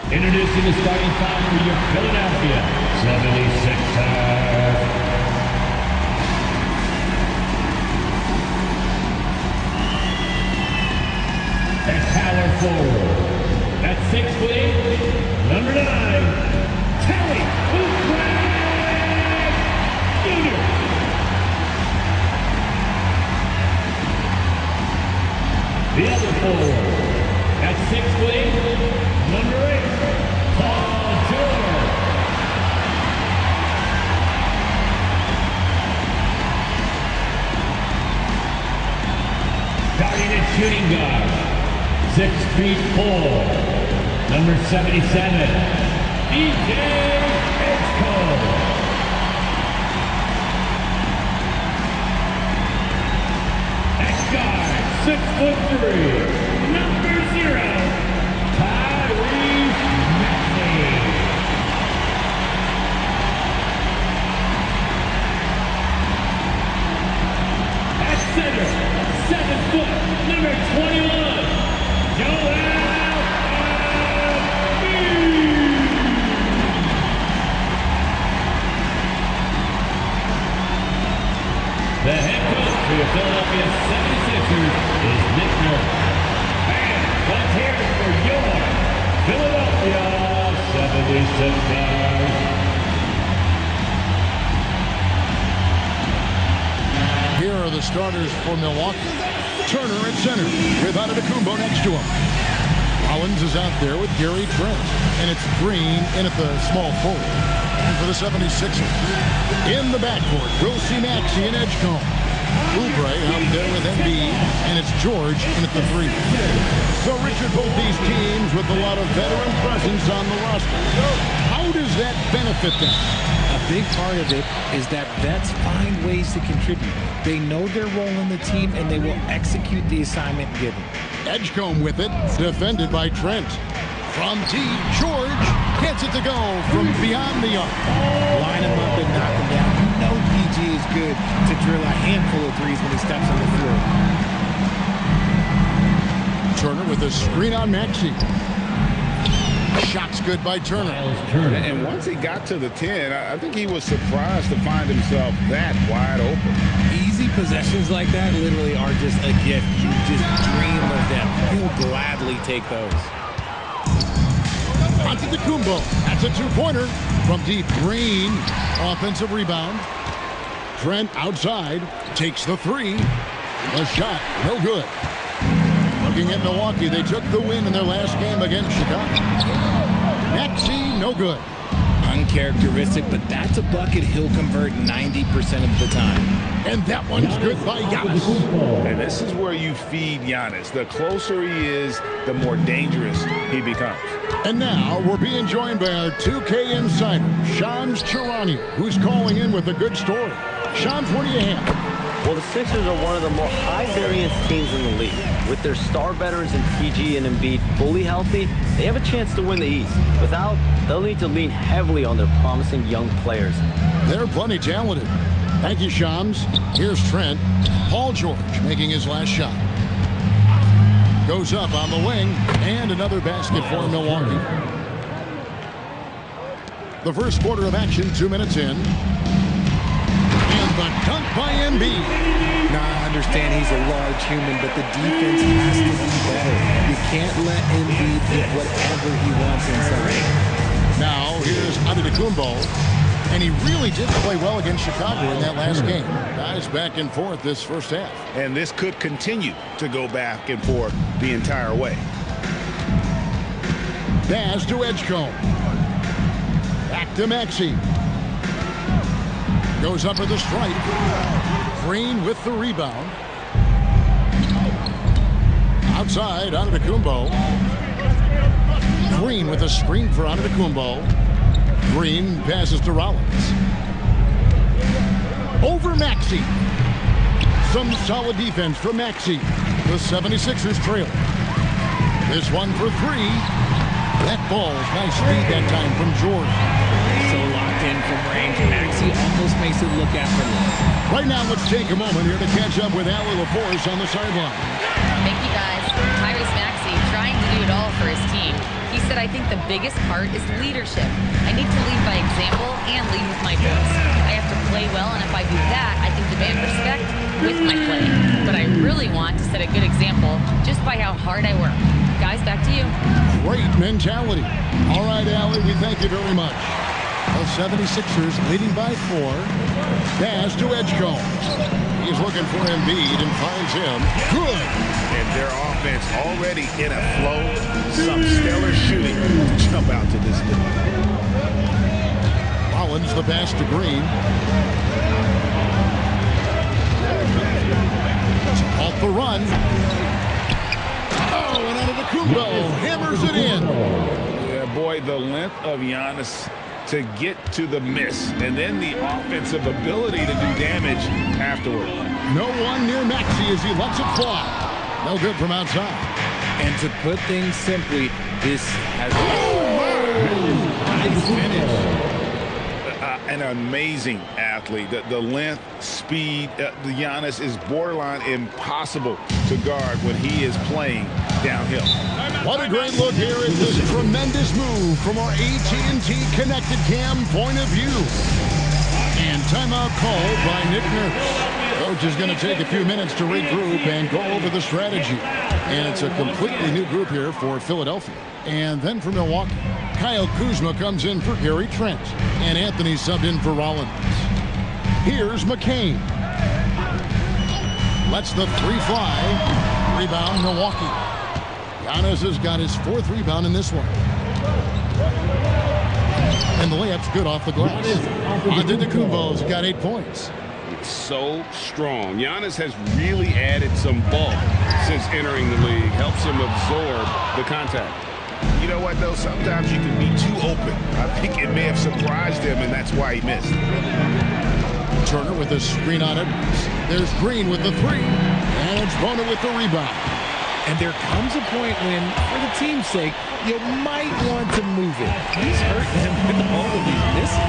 Introducing the starting five for your Philadelphia 76ers. At power forward, at 6'8", number 9, Kelly Oubre Jr. The other forward, at 6'8", number 8, Paul George. Starting at shooting guard, 6'4", number 77, DJ Edgecombe. X-guard, 6'3", number 0, Tyrese Maxey. At center, 7 foot, number 21, Joel Embiid. The head coach for the Philadelphia 76ers is Nick Nurse. And let's hear it for your Philadelphia 76ers. Here are the starters for Milwaukee. Turner at center with Antetokounmpo next to him. Collins is out there with Gary Trent. And it's Green in at the small forward. And for the 76ers, in the backcourt, we'll see Maxey and Edgecombe. Oubre out there with Embiid, and it's George in at the 3. So, Richard, both these teams with a lot of veteran presence on the roster. How does that benefit them? A big part of it is that vets find ways to contribute. They know their role in the team, and they will execute the assignment given. Edgecombe with it, defended by Trent. From deep, George gets it to go from beyond the arc. Line him up and knock him down. You know PG is good to drill a handful of threes when he steps on the floor. Turner with a screen on Maxey. Shots good by Turner. And once he got to the 10, I think he was surprised to find himself that wide open. Easy possessions like that literally are just a gift. You just dream of them. He will gladly take those. Antetokounmpo. That's a two-pointer from deep. Green. Offensive rebound. Trent outside. Takes the 3. A shot. No good. Looking at Milwaukee, they took the win in their last game against Chicago. Maxey, no good. Uncharacteristic, but that's a bucket he'll convert 90% of the time. And that one's good by Giannis. And this is where you feed Giannis. The closer he is, the more dangerous he becomes. And now we're being joined by our 2K insider, Shams Charania, who's calling in with a good story. Shams, what do you have? Well, the Sixers are one of the more high-variance teams in the league. With their star veterans in PG and Embiid fully healthy, they have a chance to win the East. Without, they'll need to lean heavily on their promising young players. They're plenty talented. Thank you, Shams. Here's Trent. Paul George making his last shot. Goes up on the wing, and another basket for Milwaukee. The first quarter of action, 2 minutes in. The dunk by Embiid. Now, I understand he's a large human, but the defense has to be better. You can't let Embiid get whatever he wants inside. Now, here's Antetokounmpo. And he really did play well against Chicago in that last game. Guys back and forth this first half. And this could continue to go back and forth the entire way. Pass to Edgecombe. Back to Maxey. Goes up for the strike. Green with the rebound. Outside, Antetokounmpo. Green with a screen for Antetokounmpo. Green passes to Rollins. Over Maxey. Some solid defense from Maxey. The 76ers trail. This one for 3. That ball's nice speed that time from Jordan. So locked in from range. Maxey almost makes it look effortless. Right now, let's take a moment here to catch up with Allie LaForce on the sideline. Thank you, guys. Tyrese Maxey trying to do it all for his team. He set but I think the biggest part is leadership. I need to lead by example and lead with my voice. I have to play well, and if I do that, I can demand respect with my play. But I really want to set a good example just by how hard I work. Guys, back to you. Great mentality. All right, Allie, we thank you very much. The 76ers leading by 4. Pass to Edgecombe. He's looking for Embiid and finds him. Good. And their offense already in a flow. Some stellar shooting to jump out to this lead. Rollins the pass to Green. Off the run. Oh, and out of the Kumbo. Hammers it in. Yeah, boy, the length of Giannis to get to the miss, and then the offensive ability to do damage afterward. No one near Maxey as he lets it fly. No good from outside. And to put things simply, this has Nice finish. An amazing athlete. The length, speed, the Giannis is borderline impossible to guard when he is playing downhill. What a great look here at this tremendous move from our AT&T Connected Cam point of view. And timeout called by Nick Nurse. Coach is going to take a few minutes to regroup and go over the strategy. And it's a completely new group here for Philadelphia. And then for Milwaukee, Kyle Kuzma comes in for Gary Trent. And Anthony subbed in for Rollins. Here's McCain. Lets the three fly. Rebound, Milwaukee. Giannis has got his 4th rebound in this one. And the layup's good off the glass. Antetokounmpo's got 8 points. It's so strong. Giannis has really added some bulk since entering the league. Helps him absorb the contact. You know what, though? Sometimes you can be too open. I think it may have surprised him, and that's why he missed. Turner with a screen on it. There's Green with the 3. And it's Bona with the rebound. And there comes a point when, for the team's sake, you might want to move it. He's hurt him with all of these misses.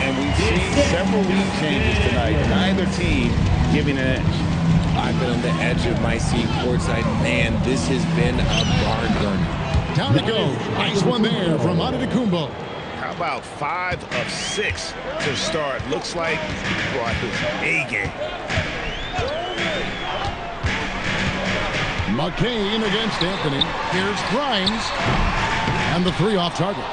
And we've seen several lead changes tonight. Neither team giving an edge. I've been on the edge of my seat courtside. Man, this has been a barn burner. Down it goes. Nice one there from Antetokounmpo. How about 5 of 6 to start? Looks like he brought his A game. McCain against Anthony. Here's Grimes. And the 3 off target.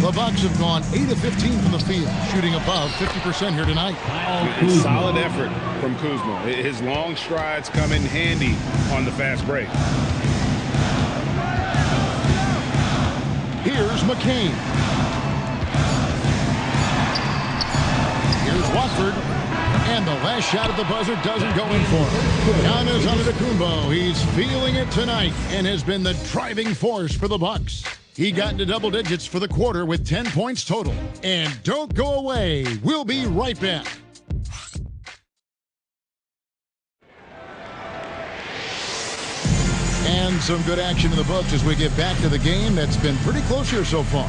The Bucks have gone 8 of 15 from the field, shooting above 50% here tonight. Solid effort from Kuzma. His long strides come in handy on the fast break. Here's McCain. Here's Watford. And the last shot at the buzzer doesn't go in for him. Giannis Antetokounmpo. He's feeling it tonight and has been the driving force for the Bucks. He got into double digits for the quarter with 10 points total. And don't go away. We'll be right back. And some good action in the books as we get back to the game that's been pretty close here so far.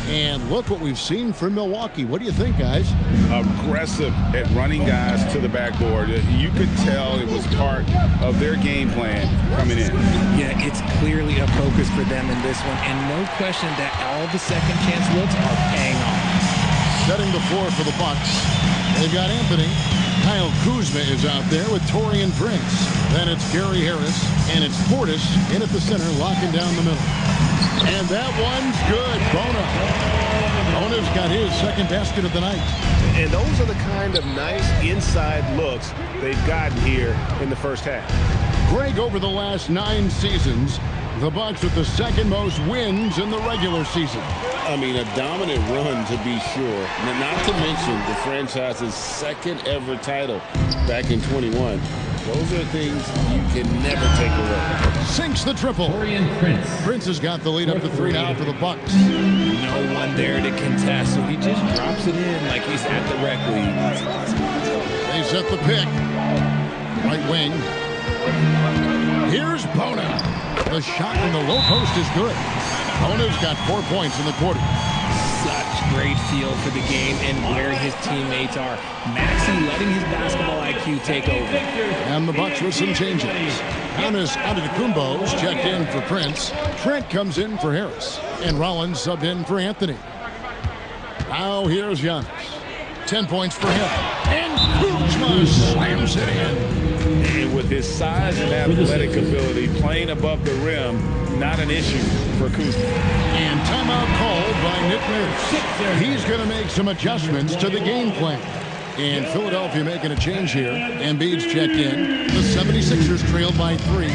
And look what we've seen from Milwaukee. What do you think, guys? Aggressive at running guys to the backboard. You could tell it was part of their game plan coming in. Yeah, it's clearly a focus for them in this one. And no question that all the second chance looks are paying off. Setting the floor for the Bucks. They've got Anthony. Kyle Kuzma is out there with Taurean Prince. Then it's Gary Harris. And it's Portis in at the center, locking down the middle. And that one's good. Bona's got his 2nd basket of the night. And those are the kind of nice inside looks they've gotten here in the first half. Greg, over the last 9 seasons, the Bucks with the 2nd most wins in the regular season. I mean, a dominant run to be sure. Not to mention the franchise's 2nd ever title back in 21. Those are things you can never take away. Sinks the triple. Prince has got the lead up to 3 now for the Bucks. No one there to contest, so he just drops it in like he's at the rec league. They set the pick. Right wing. Here's Bona. The shot from the low post is good. Bona's got 4 points in the quarter. Such great feel for the game and where his teammates are. Maxey letting his basketball IQ take over. And the Bucks with some changes. Giannis Antetokounmpo's checked in for Prince. Trent comes in for Harris. And Rollins subbed in for Anthony. Now here's Giannis. 10 points for him. And Kuzma slams it in. And with his size and athletic ability, playing above the rim, not an issue for Kuzma. And timeout called by Nick Nurse. He's going to make some adjustments to the game plan. And Philadelphia making a change here. Embiid's checked in. The 76ers trailed by 3.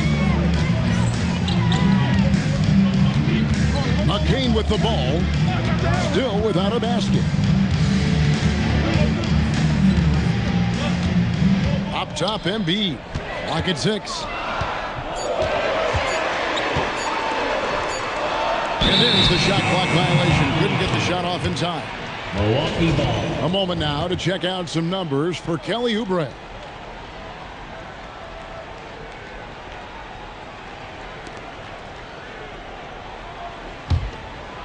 McCain with the ball. Still without a basket. Up top, Embiid. Lock at 6. And there's the shot clock violation. Couldn't get the shot off in time. Milwaukee ball. A moment now to check out some numbers for Kelly Oubre.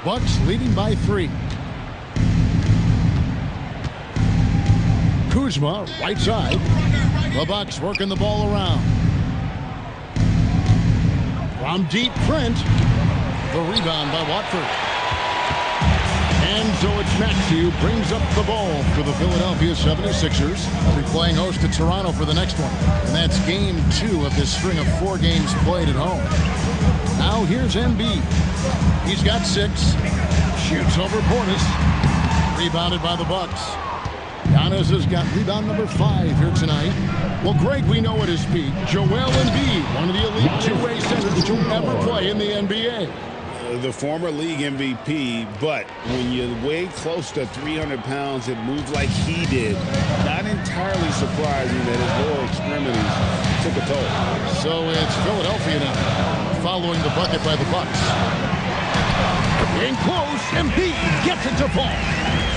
Bucks leading by 3. Kuzma, right side. The Bucks working the ball around. From deep, Trent. The rebound by Watford. And so it's Maxey who brings up the ball for the Philadelphia 76ers. They'll be playing host to Toronto for the next one. And that's game 2 of this string of 4 games played at home. Now here's Embiid. He's got 6. Shoots over Portis. Rebounded by the Bucks. Giannis has got rebound number 5 here tonight. Well, Greg, we know at his peak, Joel Embiid, one of the elite two-way centers to ever play in the NBA. The former league MVP, but when you weigh close to 300 pounds and move like he did, not entirely surprising that his lower extremities took a toll. So it's Philadelphia now, following the bucket by the Bucks. In close, Embiid gets it to fall.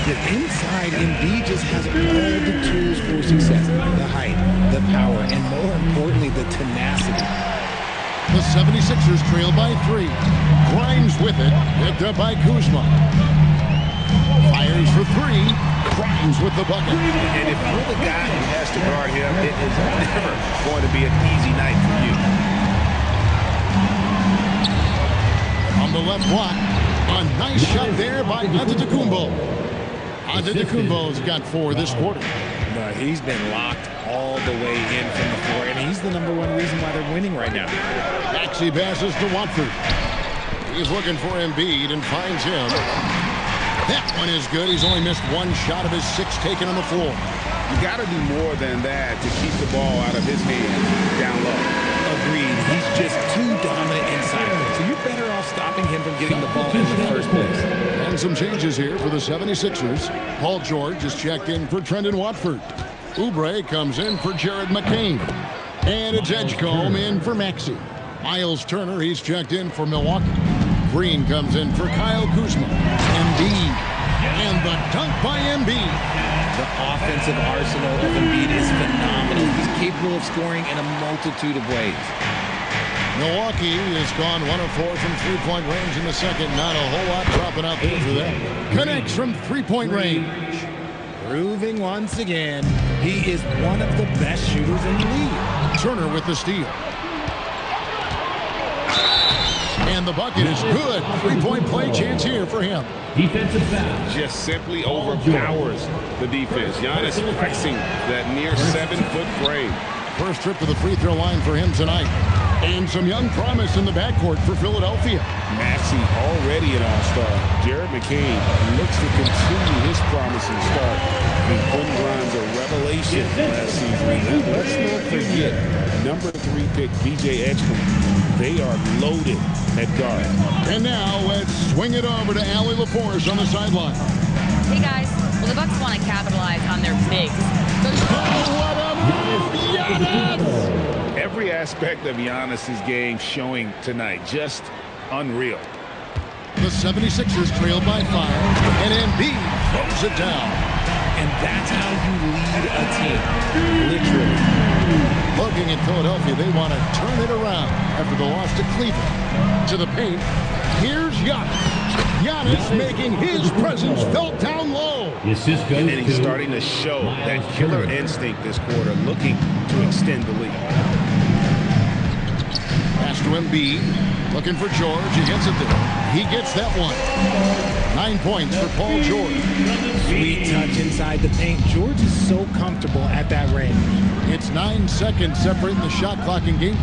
The inside, Embiid just has all the tools for success. The height, the power, and more importantly, the tenacity. The 76ers trail by 3. Grimes with it. Picked up by Kuzma. Fires for 3. Grimes with the bucket. And if you're the guy who has to guard him, it is never going to be an easy night for you. On the left block. A nice shot there by Antetokounmpo. Antetokounmpo's got 4 this quarter. But he's been locked all the way in from the floor, and he's the #1 reason why they're winning right now. Maxey passes to Watford. He's looking for Embiid and finds him. That one is good. He's only missed 1 shot of his 6 taken on the floor. You got to do more than that to keep the ball out of his hands down low. Agreed. He's just too dominant inside. So you're better off stopping him from getting the ball in the first place. And some changes here for the 76ers. Paul George is checked in for Trendon Watford. Oubre comes in for Jared McCain. And it's Edgecombe in for Maxey. Miles Turner, he's checked in for Milwaukee. Green comes in for Kyle Kuzma. Embiid. And the dunk by Embiid. The offensive arsenal of Embiid is phenomenal. He's capable of scoring in a multitude of ways. Milwaukee has gone 1 of 4 from three-point range in the second. Not a whole lot dropping out there for them. Connects from three-point range. Proving once again, he is one of the best shooters in the league. Turner with the steal. And the bucket is good. Three-point play chance here for him. Defensive foul. Just simply overpowers the defense. Giannis pressing that near 7-foot grade. First trip to the free throw line for him tonight. And some young promise in the backcourt for Philadelphia. Maxey already an all-star. Jared McCain looks to continue his promising start. And Quentin Grimes a revelation last season. And let's not forget number 3 pick BJ Edgecombe. They are loaded at guard. And now let's swing it over to Allie LaForce on the sideline. Hey guys, well the Bucks want to capitalize on their bigs. What a move! Giannis! Every aspect of Giannis' game showing tonight. Just unreal. The 76ers trail by 5. And Embiid throws it down. And that's how you lead a team. Literally. Looking at Philadelphia, they want to turn it around after the loss to Cleveland. To the paint, here's Giannis. Giannis making his presence felt down low. The assist goes And he's starting to show that killer instinct this quarter, looking to extend the lead. Pass to Embiid. Looking for George. He gets it there. He gets that one. 9 points for Paul George. Sweet touch inside the paint. George is so comfortable at that range. It's 9 seconds separating the shot clock and game.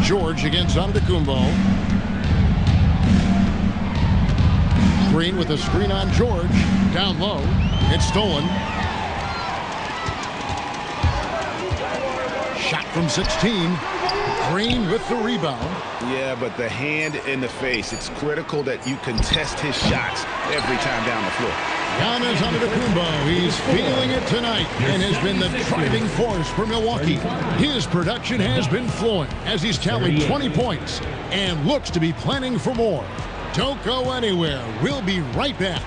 George against Antetokounmpo. Green with a screen on George. Down low. It's stolen. Shot from 16. Green with the rebound. Yeah, but the hand in the face. It's critical that you contest his shots every time down the floor. Giannis Antetokounmpo, he's feeling it tonight and has been the driving force for Milwaukee. His production has been flowing as he's tallied 20 points and looks to be planning for more. Don't go anywhere. We'll be right back.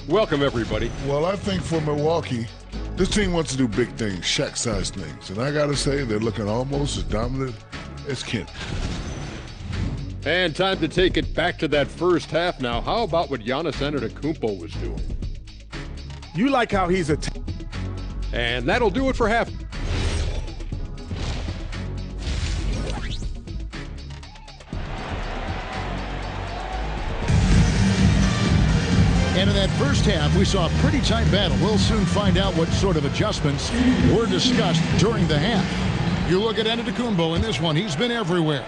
Welcome, everybody. Well, I think for Milwaukee, this team wants to do big things, Shaq-sized things. And I got to say, they're looking almost as dominant as Kent. And time to take it back to that first half now. How about what Giannis Antetokounmpo was doing? You like how he's a... And that'll do it for half. And in that first half, we saw a pretty tight battle. We'll soon find out what sort of adjustments were discussed during the half. You look at Antetokounmpo in this one, he's been everywhere.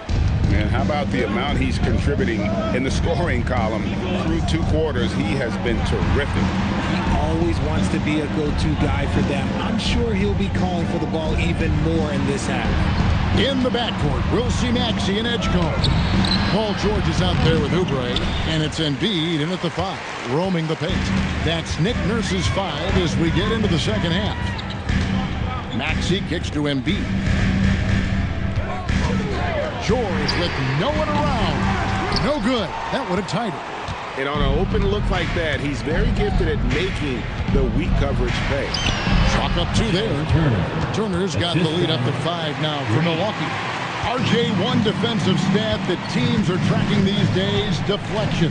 And how about the amount he's contributing in the scoring column? Through 2 quarters, he has been terrific. He always wants to be a go-to guy for them. I'm sure he'll be calling for the ball even more in this half. In the backcourt, we'll see Maxey and Edgecombe. Paul George is out there with Oubre, and it's Embiid in at the 5, roaming the paint. That's Nick Nurse's 5 as we get into the second half. Maxey kicks to Embiid. George with no one around. No good. That would have tied it. And on an open look like that, he's very gifted at making the weak coverage pay. Chalk up 2 there. Turner's got the lead up to 5 now for Milwaukee. RJ, one defensive stat that teams are tracking these days, deflection.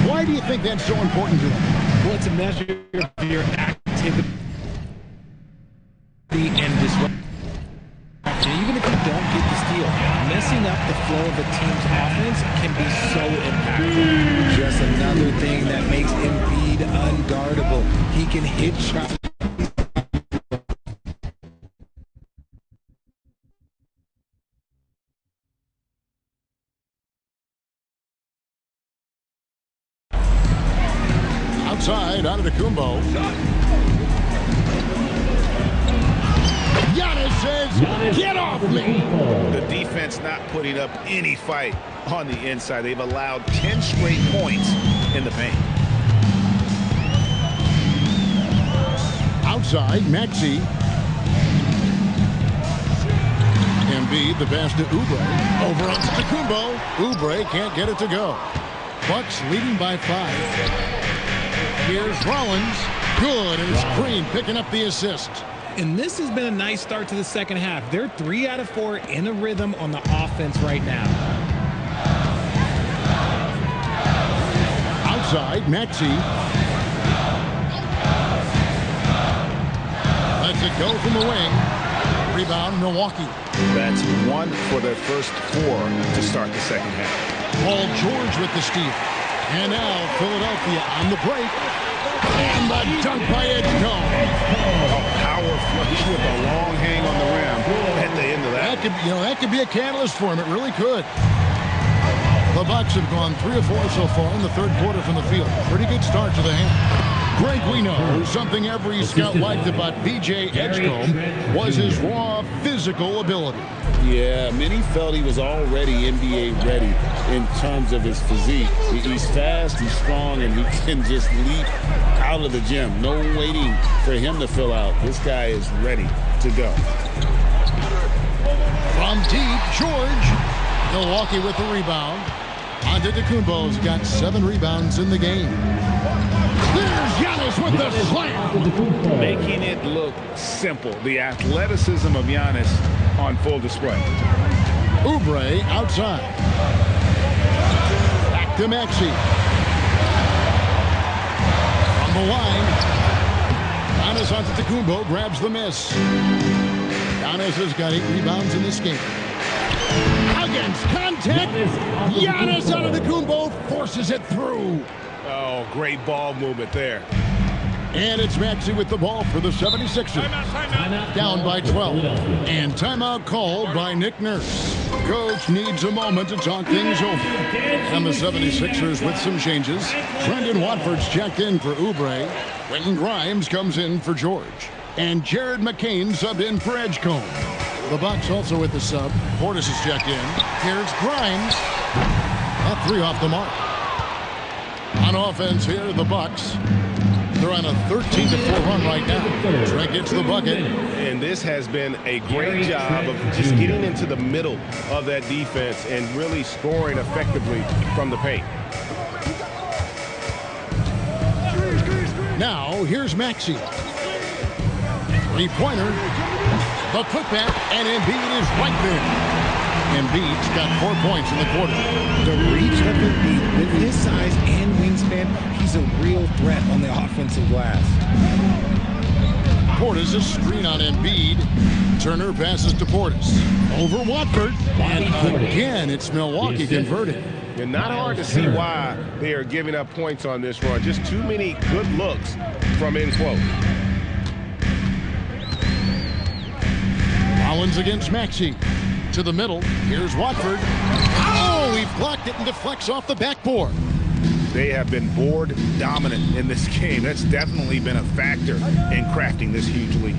Why do you think that's so important to them? Well, it's a measure of your activity and disruption. Even if you don't get the steal, messing up the flow of a team's offense can be so impactful. Just another thing that makes Embiid unguardable. He can hit shots. Outside, Antetokounmpo. Giannis says, get off me! The defense not putting up any fight on the inside. They've allowed 10 straight points in the paint. Outside, Maxey. Embiid, the pass to Oubre. Over on Antetokounmpo. Oubre can't get it to go. Bucks leading by 5. Here's Rollins. Good, and it's Green picking up the assist. And this has been a nice start to the second half. They're 3 out of 4 in a rhythm on the offense right now. Outside, Maxey. Lets it go from the wing. Rebound, Milwaukee. That's 1 for their first 4 to start the second half. Paul George with the steal. And now Philadelphia on the break. And the dunk by Edgecombe. A power flush with a long hang on the rim at the end of that. That could be a catalyst for him. It really could. The Bucks have gone 3 of 4 so far in the third quarter from the field. Pretty good start to the hand. Greg, we know something every scout liked about VJ Edgecombe was his raw physical ability. Yeah, many felt he was already NBA ready in terms of his physique. He's fast, he's strong, and he can just leap out of the gym. No waiting for him to fill out. This guy is ready to go. From deep, George. Milwaukee with the rebound. Antetokounmpo's got 7 rebounds in the game. There's Giannis with the slam. Making it look simple. The athleticism of Giannis on full display. Oubre outside. to Maxey. From the line, Giannis Antetokounmpo grabs the miss. Giannis has got 8 rebounds in this game. Against contact, Giannis Antetokounmpo forces it through. Oh, great ball movement there. And it's Maxey with the ball for the 76ers. Timeout. Down by 12. And timeout called by Nick Nurse. Coach needs a moment to talk things over. And the 76ers with some changes. Brendan Watford's checked in for Oubre. Quentin Grimes comes in for George. And Jared McCain subbed in for Edgecombe. The Bucks also with the sub. Portis is checked in. Here's Grimes. That 3 off the mark. On offense here, the Bucks. They're on a 13-4 run right now. Trent gets the bucket. And this has been a great job of just getting into the middle of that defense and really scoring effectively from the paint. Now, here's Maxey. Three-pointer. The putback, and Embiid is right there. Embiid's got 4 points in the quarter. The reach of Embiid, with his size and wingspan, he's a real threat on the offensive glass. Portis a screen on Embiid. Turner passes to Portis. Over Watford. And again, it's Milwaukee converted. And not hard to see why they are giving up points on this run. Just too many good looks from in close. Rollins against Maxey. To the middle. Here's Watford. Oh, he blocked it and deflects off the backboard. They have been board dominant in this game. That's definitely been a factor in crafting this huge lead.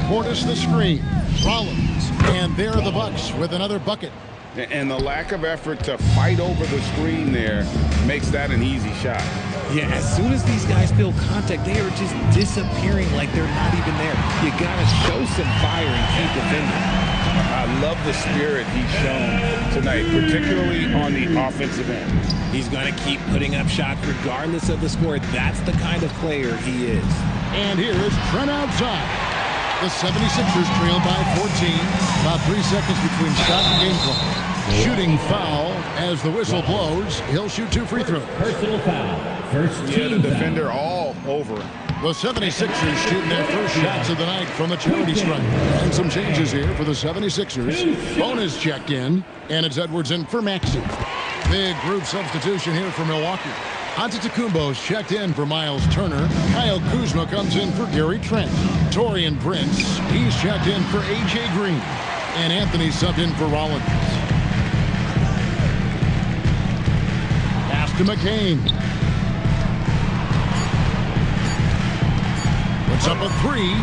Portis the screen. Rollins. And there are the Bucks with another bucket. And the lack of effort to fight over the screen there makes that an easy shot. Yeah, as soon as these guys feel contact, they are just disappearing like they're not even there. You gotta show some fire and keep defending. I love the spirit he's shown tonight, particularly on the offensive end. He's going to keep putting up shots regardless of the score. That's the kind of player he is. And here's Trent outside. The 76ers trail by 14. About 3 seconds between shot and game clock. Shooting foul as the whistle blows. He'll shoot 2 free throws. Personal foul. First Yeah, team the foul. defender all over him. The 76ers shooting their first shots of the night from the charity stripe. And some changes here for the 76ers. Bonus checked in, and it's Edwards in for Maxey. Big group substitution here for Milwaukee. Antetokounmpo's checked in for Miles Turner. Kyle Kuzma comes in for Gary Trent. Torian Prince, he's checked in for A.J. Green. And Anthony subbed in for Rollins. Pass to McCain. Puts up a 3.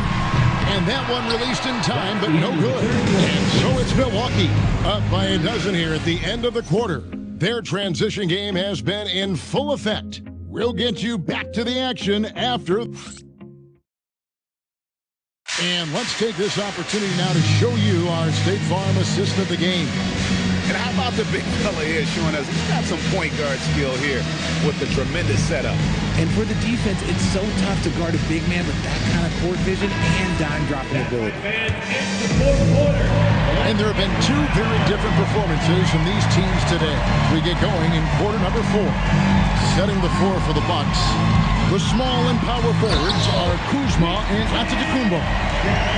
And that one released in time, but no good. And so it's Milwaukee up by a dozen here at the end of the quarter. Their transition game has been in full effect. We'll get you back to the action after. And let's take this opportunity now to show you our State Farm assist of the game. And how about the big fella here showing us he's got some point guard skill here with the tremendous setup. And for the defense, it's so tough to guard a big man with that kind of court vision and dime dropping ability. And it's the fourth quarter. And there have been 2 very different performances from these teams today. We get going in quarter number 4. Setting the floor for the Bucks. The small and power forwards are Kuzma and Antetokounmpo.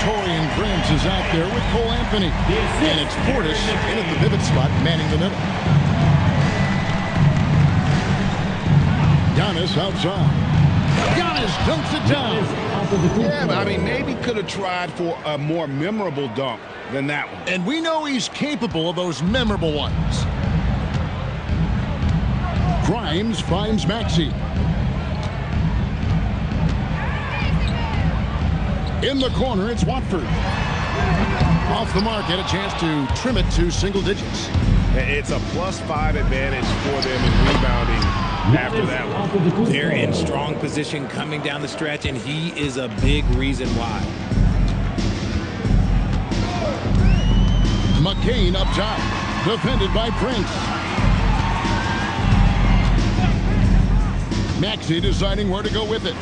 Torian Prince is out there with Cole Anthony. And it's Portis in at the pivot spot, manning the middle. Giannis outside. Giannis dunks it down. Yeah, but I mean, maybe could have tried for a more memorable dunk than that one. And we know he's capable of those memorable ones. Grimes finds Maxey. In the corner, it's Watford. Off the mark, had a chance to trim it to single digits. It's a +5 advantage for them in rebounding after that one. They're in strong position coming down the stretch, and he is a big reason why. McCain up top, defended by Prince. Maxey deciding where to go with it.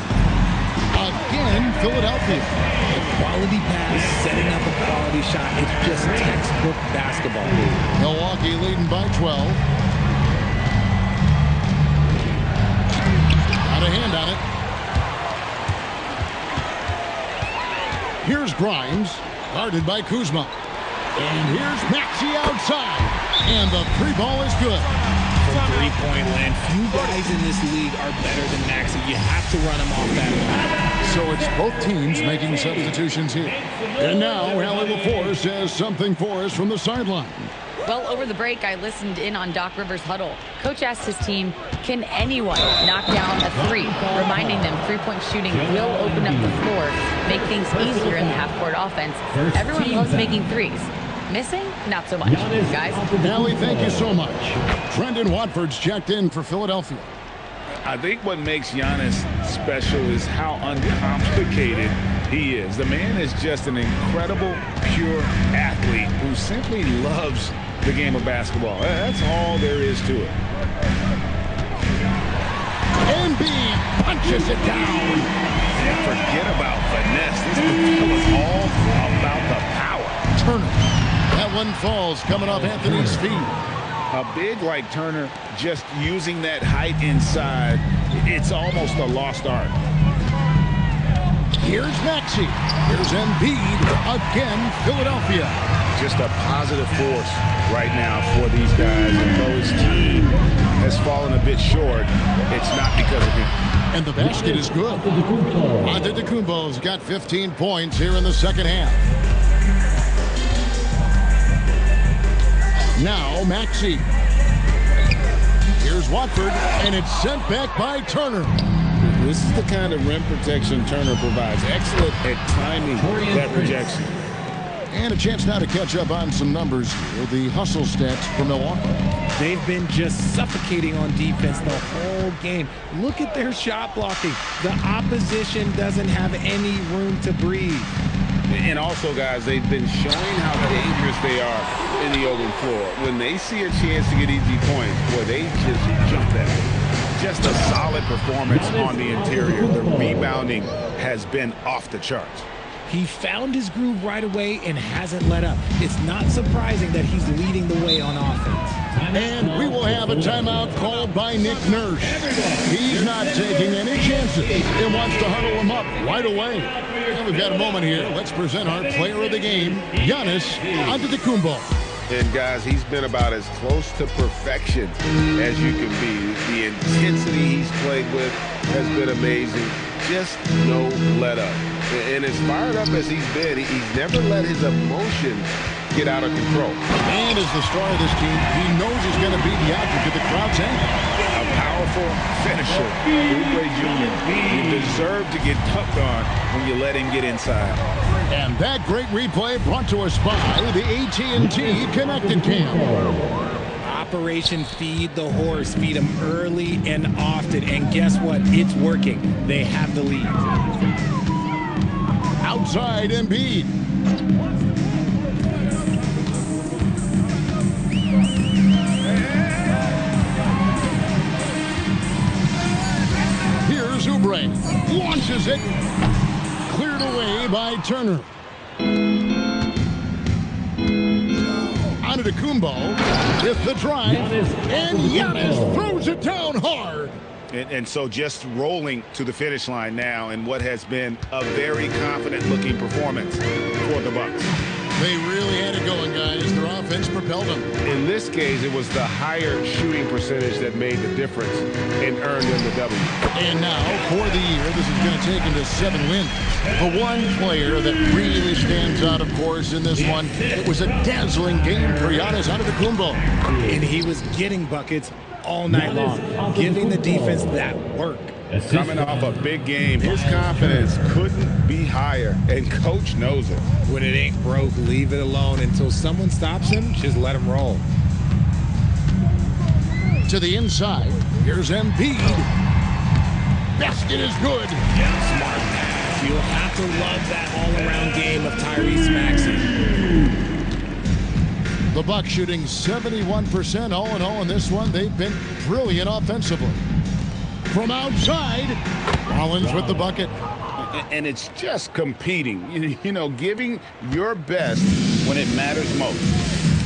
Again, Philadelphia. A quality pass, setting up a quality shot. It's just textbook basketball. Milwaukee leading by 12. Got a hand on it. Here's Grimes, guarded by Kuzma. And here's Maxey outside. And the three ball is good. From three-point land, few guys in this league are better than Maxey. You have to run him off that line. So it's both teams making substitutions here. And now Allie LaForce has something for us from the sideline. Well, over the break, I listened in on Doc Rivers' huddle. Coach asked his team, can anyone knock down a three? Reminding them three-point shooting will open up the floor, make things easier in the half-court offense. Everyone loves making threes. Missing? Not so much, guys. Allie, thank you so much. Trendon Watford's checked in for Philadelphia. I think what makes Giannis special is how uncomplicated he is. The man is just an incredible, pure athlete who simply loves the game of basketball. That's all there is to it. Embiid punches it down. Forget about finesse. This was all about the power. Turner. That one falls coming off Anthony's feet. A big like Turner, just using that height inside, it's almost a lost art. Here's Maxey. Here's Embiid. Again, Philadelphia. Just a positive force right now for these guys. And though his team has fallen a bit short, it's not because of him. And the basket is good. Antetokounmpo's got 15 points here in the second half. Now Maxey. Here's Watford, and it's sent back by Turner. This is the kind of rim protection Turner provides. Excellent at timing that rejection. And a chance now to catch up on some numbers with the hustle stats for Milwaukee. They've been just suffocating on defense the whole game. Look at their shot blocking. The opposition doesn't have any room to breathe. And also, guys, they've been showing how dangerous they are in the open floor. When they see a chance to get easy points, boy, they just jump at it. Just a solid performance on the interior. The rebounding has been off the charts. He found his groove right away and hasn't let up. It's not surprising that he's leading the way on offense. And we will have a timeout called by Nick Nurse. He's not taking any chances and wants to huddle him up right away. And we've got a moment here. Let's present our player of the game, Giannis Antetokounmpo. And, guys, he's been about as close to perfection as you can be. The intensity he's played with has been amazing. Just no let up. And as fired up as he's been, he's never let his emotions get out of control. And as the star of this team, he knows he's going to be the object of the crowd's anger. A powerful finisher. Oubre Jr. You deserve to get dunked on when you let him get inside. And that great replay brought to us by the AT&T Connected Cam. Operation Feed the Horse. Feed him early and often. And guess what? It's working. They have the lead. Outside Embiid. Here's Oubre. Launches it. Cleared away by Turner. Antetokounmpo with the drive. And Giannis throws it down hard. And so just rolling to the finish line now in what has been a very confident-looking performance for the Bucks. They really had it going, guys. Their offense propelled them. In this case, it was the higher shooting percentage that made the difference and earned them the W. And now, for the year, this is going to take him to 7 wins. The one player that really stands out, of course, in this one, it was a dazzling game for Giannis Antetokounmpo. And he was getting buckets all night long, giving the defense that work. Coming off a big game, his confidence couldn't be higher, and Coach knows it. When it ain't broke, leave it alone. Until someone stops him, just let him roll. To the inside, here's Embiid. Basket is good. Smart pass. You'll have to love that all-around game of Tyrese Maxey. The Bucks shooting 71% all in all in this one. They've been brilliant offensively. From outside, Rollins with the bucket. And it's just competing, you know, giving your best when it matters most.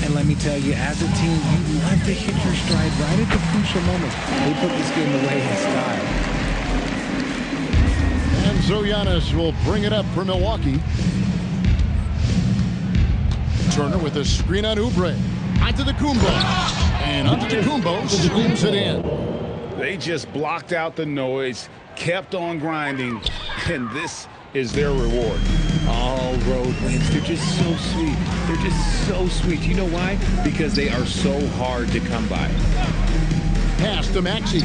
And let me tell you, as a team, you love to hit your stride right at the crucial moment. They put this game away in style. So Giannis will bring it up for Milwaukee. Turner with a screen on Oubre. Onto the Kumbo. And onto the Kumbo, swings it in. They just blocked out the noise, kept on grinding, and this is their reward. All road wins. They're just so sweet. They're just so sweet. You know why? Because they are so hard to come by. Pass to Maxey.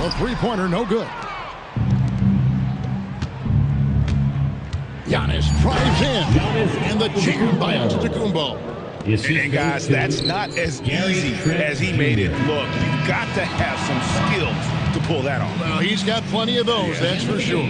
A three-pointer, no good. Giannis drives in. And the jam by Antetokounmpo. And guys, that's not as easy as he made it look. You've got to have some skills to pull that off. Well, he's got plenty of those, that's for sure.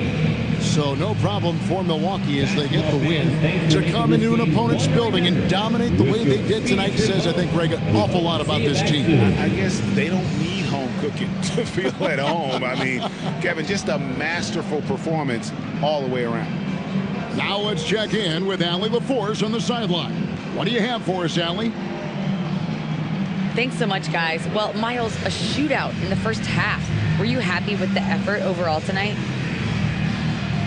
So no problem for Milwaukee as they get the win. To come into an opponent's building and dominate the way they did tonight says, I think, Greg, an awful lot about this team. I guess they don't need home cooking to feel at home. I mean, Kevin, just a masterful performance all the way around. Now let's check in with Allie LaForce on the sideline. What do you have for us, Allie? Thanks so much, guys. Well, Miles, a shootout in the first half. Were you happy with the effort overall tonight?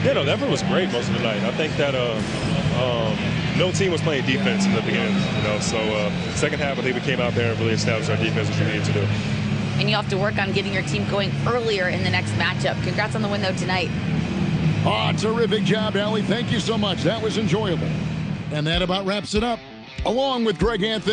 Yeah, no, the effort was great most of the night. I think that no team was playing defense in the beginning, so second half I think we came out there and really established our defense, which we needed to do. And you have to work on getting your team going earlier in the next matchup. Congrats on the win, though, tonight. Oh, terrific job, Allie. Thank you so much. That was enjoyable. And that about wraps it up. Along with Greg Anthony.